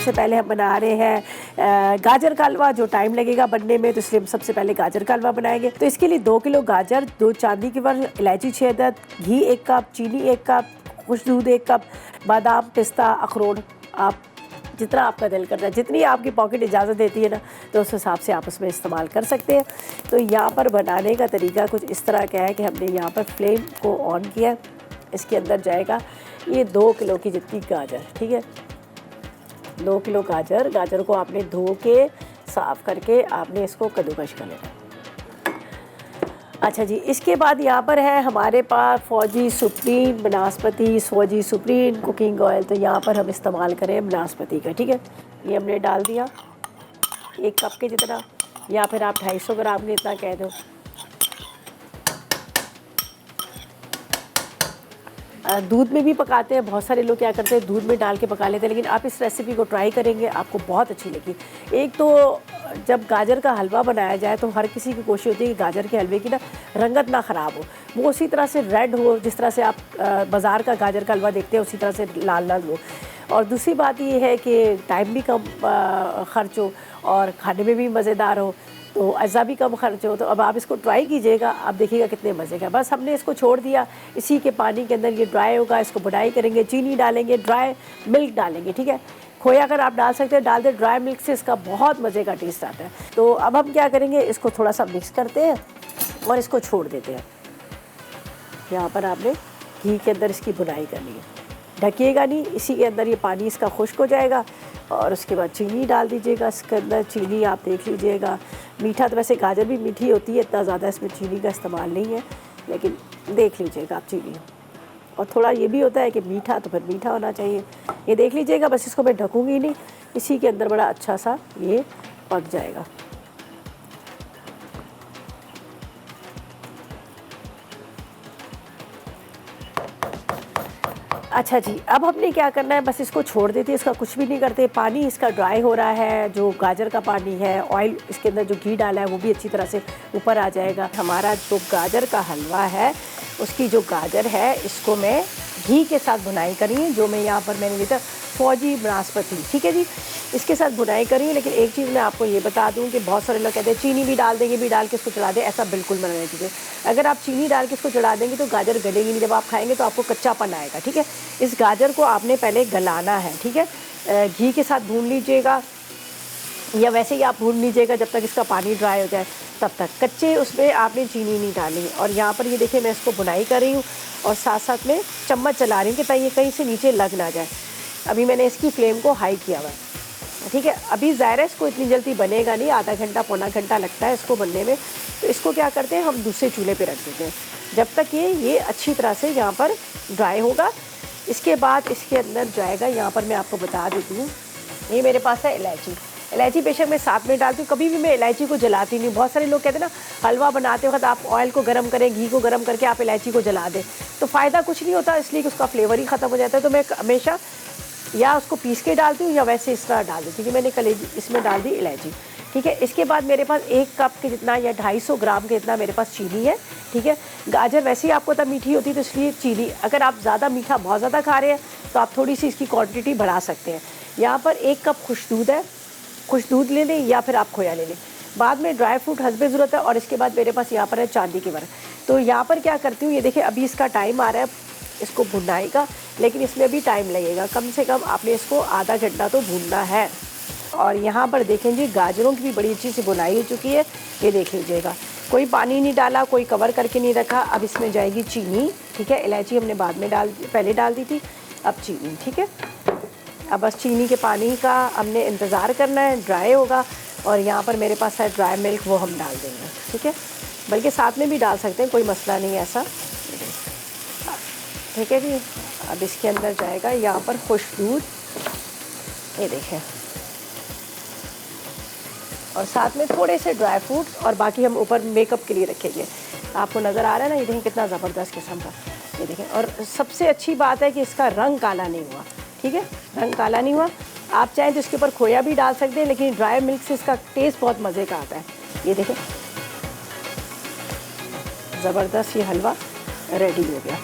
सबसे पहले हम बना रहे हैं गाजर का हलवा, जो टाइम लगेगा बनने में, तो इसलिए हम सबसे पहले गाजर का हलवा बनाएंगे। तो इसके लिए 2 किलो गाजर, 2 चांदी की वर, इलायची 6 अदद, घी 1 कप, चीनी 1 कप, खुश दूध 1 कप, बादाम, पिस्ता, अखरोट, आप जितना आपका दिल करता है, जितनी आपकी पॉकेट इजाज़त देती है ना, तो उस हिसाब से आप उसमें इस्तेमाल कर सकते हैं। तो यहाँ पर बनाने का तरीका कुछ इस तरह का है कि हमने यहाँ पर फ्लेम को ऑन किया, इसके अंदर जाएगा ये 2 किलो की जितनी गाजर, ठीक है, 2 किलो गाजर को आपने धो के साफ़ करके आपने इसको कद्दूकश कर लेना। अच्छा जी, इसके बाद यहाँ पर है हमारे पास फौजी सुप्रीम बनास्पति फौजी सुप्रीम कुकिंग ऑयल। तो यहाँ पर हम इस्तेमाल करें बनास्पति का, ठीक है। ये हमने डाल दिया 1 कप के जितना, या फिर आप 250 ग्राम के इतना कह दो। दूध में भी पकाते हैं, बहुत सारे लोग क्या करते हैं दूध में डाल के पका लेते हैं, लेकिन आप इस रेसिपी को ट्राई करेंगे आपको बहुत अच्छी लगी। एक तो जब गाजर का हलवा बनाया जाए तो हर किसी की कोशिश होती है कि गाजर के हलवे की ना रंगत ना ख़राब हो, वो उसी तरह से रेड हो जिस तरह से आप बाज़ार का गाजर का हलवा देखते हैं, उसी तरह से लाल लाल हो। और दूसरी बात ये है कि टाइम भी कम ख़र्च हो और खाने में भी मज़ेदार हो, तो अज़ा भी कम खर्च हो। तो अब आप इसको ट्राई कीजिएगा, आप देखिएगा कितने मज़े का। बस हमने इसको छोड़ दिया, इसी के पानी के अंदर ये ड्राई होगा, इसको बुनाई करेंगे, चीनी डालेंगे, ड्राई मिल्क डालेंगे, ठीक है। खोया अगर आप डाल सकते हैं डाल दें, ड्राई मिल्क से इसका बहुत मज़े का टेस्ट आता है। तो अब हम क्या करेंगे, इसको थोड़ा सा मिक्स करते हैं और इसको छोड़ देते हैं। यहाँ पर आपने घी के अंदर इसकी बुनाई करनी है, ढकिएगा नहीं, इसी के अंदर ये पानी इसका खुश्क हो जाएगा। और उसके बाद चीनी डाल दीजिएगा इसके अंदर। चीनी आप देख लीजिएगा, मीठा तो वैसे गाजर भी मीठी होती है, इतना ज़्यादा इसमें चीनी का इस्तेमाल नहीं है, लेकिन देख लीजिएगा आप चीनी। और थोड़ा ये भी होता है कि मीठा तो फिर मीठा होना चाहिए, ये देख लीजिएगा। बस इसको मैं ढकूँगी नहीं, इसी के अंदर बड़ा अच्छा सा ये पक जाएगा। अच्छा जी, अब हमने क्या करना है, बस इसको छोड़ देते हैं, इसका कुछ भी नहीं करते। पानी इसका ड्राई हो रहा है, जो गाजर का पानी है, ऑयल इसके अंदर जो घी डाला है वो भी अच्छी तरह से ऊपर आ जाएगा। हमारा जो गाजर का हलवा है, उसकी जो गाजर है इसको मैं घी के साथ भुनाई करी, जो मैं यहाँ पर मैंने लिया फौजी बनास्पति, ठीक है जी, इसके साथ भुनाई करी। लेकिन एक चीज़ मैं आपको ये बता दूं कि बहुत सारे लोग कहते हैं चीनी भी डाल देंगे, भी डाल के इसको चढ़ा दें, ऐसा बिल्कुल मना नहीं कीजिए। अगर आप चीनी डाल के इसको चढ़ा देंगे तो गाजर गलेगी नहीं, जब आप खाएंगे तो आपको कच्चापन आएगा, ठीक है। इस गाजर को आपने पहले गलाना है, ठीक है। घी के साथ भून लीजिएगा या वैसे ही आप भून लीजिएगा जब तक इसका पानी ड्राई हो जाए, तब तक कच्चे उसमें आपने चीनी नहीं डाली। और यहाँ पर ये देखिए मैं इसको बुनाई कर रही हूँ और साथ साथ में चम्मच चला रही हूँ कि ताकि ये कहीं से नीचे लग ना जाए। अभी मैंने इसकी फ्लेम को हाई किया हुआ है, ठीक है। अभी ज़ाहिर है इसको इतनी जल्दी बनेगा नहीं, आधा घंटा पौना घंटा लगता है इसको बनने में। तो इसको क्या करते हैं, हम दूसरे चूल्हे पे रख देते हैं जब तक ये अच्छी तरह से यहाँ पर ड्राई होगा। इसके बाद इसके अंदर जाएगा, यहाँ पर मैं आपको बता देती हूँ, ये मेरे पास है इलायची। इलायची बेशक मैं साथ में डालती हूँ, कभी भी मैं इलायची को जलाती नहीं। बहुत सारे लोग कहते हैं ना हलवा बनाते वक्त आप ऑयल को गर्म करें, घी को गर्म करके आप इलायची को जला दें, तो फ़ायदा कुछ नहीं होता, इसलिए कि उसका फ्लेवर ही ख़त्म हो जाता है। तो मैं हमेशा या उसको पीस के डालती हूँ या वैसे इस तरह डाल देती हूँ कि मैंने कलेजी इसमें डाल दी इलायची, ठीक है। इसके बाद मेरे पास 1 कप के जितना या 250 ग्राम के जितना मेरे पास चीनी है, ठीक है। गाजर वैसे ही आपको तब मीठी होती है, तो इसलिए चीनी, अगर आप ज़्यादा मीठा बहुत ज़्यादा खा रहे हैं तो आप थोड़ी सी इसकी क्वांटिटी बढ़ा सकते हैं। यहाँ पर 1 कप खुश दूध है, खुश दूध ले लें या फिर आप खोया ले लें। बाद में ड्राई फ्रूट हस्बे ज़रूरत है। और इसके बाद मेरे पास यहाँ पर है चांदी की वर। तो यहाँ पर क्या करती हूँ, ये देखिए अभी इसका टाइम आ रहा है इसको भुनाई का, लेकिन इसमें भी टाइम लगेगा, कम से कम आपने इसको आधा घंटा तो भूनना है। और यहाँ पर देखें जी गाजरों की भी बड़ी अच्छी सी बुनाई हो चुकी है, ये देख लीजिएगा, कोई पानी नहीं डाला, कोई कवर करके नहीं रखा। अब इसमें जाएगी चीनी, ठीक है। इलायची हमने बाद में पहले डाल दी थी, अब चीनी, ठीक है। अब बस चीनी के पानी का हमने इंतज़ार करना है, ड्राई होगा। और यहाँ पर मेरे पास है ड्राई मिल्क, वो हम डाल देंगे, ठीक है। बल्कि साथ में भी डाल सकते हैं, कोई मसला नहीं है ऐसा, ठीक है जी। अब इसके अंदर जाएगा यहाँ पर खुश दूध, ये देखें, और साथ में थोड़े से ड्राई फ्रूट, और बाकी हम ऊपर मेकअप के लिए रखेंगे। आपको नज़र आ रहा है ना, ये देखें कितना ज़बरदस्त किस्म का, ये देखें। और सबसे अच्छी बात है कि इसका रंग काला नहीं हुआ, ठीक है, रंग काला नहीं हुआ। आप चाहें तो इसके ऊपर खोया भी डाल सकते हैं, लेकिन ड्राई मिल्क से इसका टेस्ट बहुत मज़े का आता है। ये देखें ज़बरदस्त ये हलवा रेडी हो गया।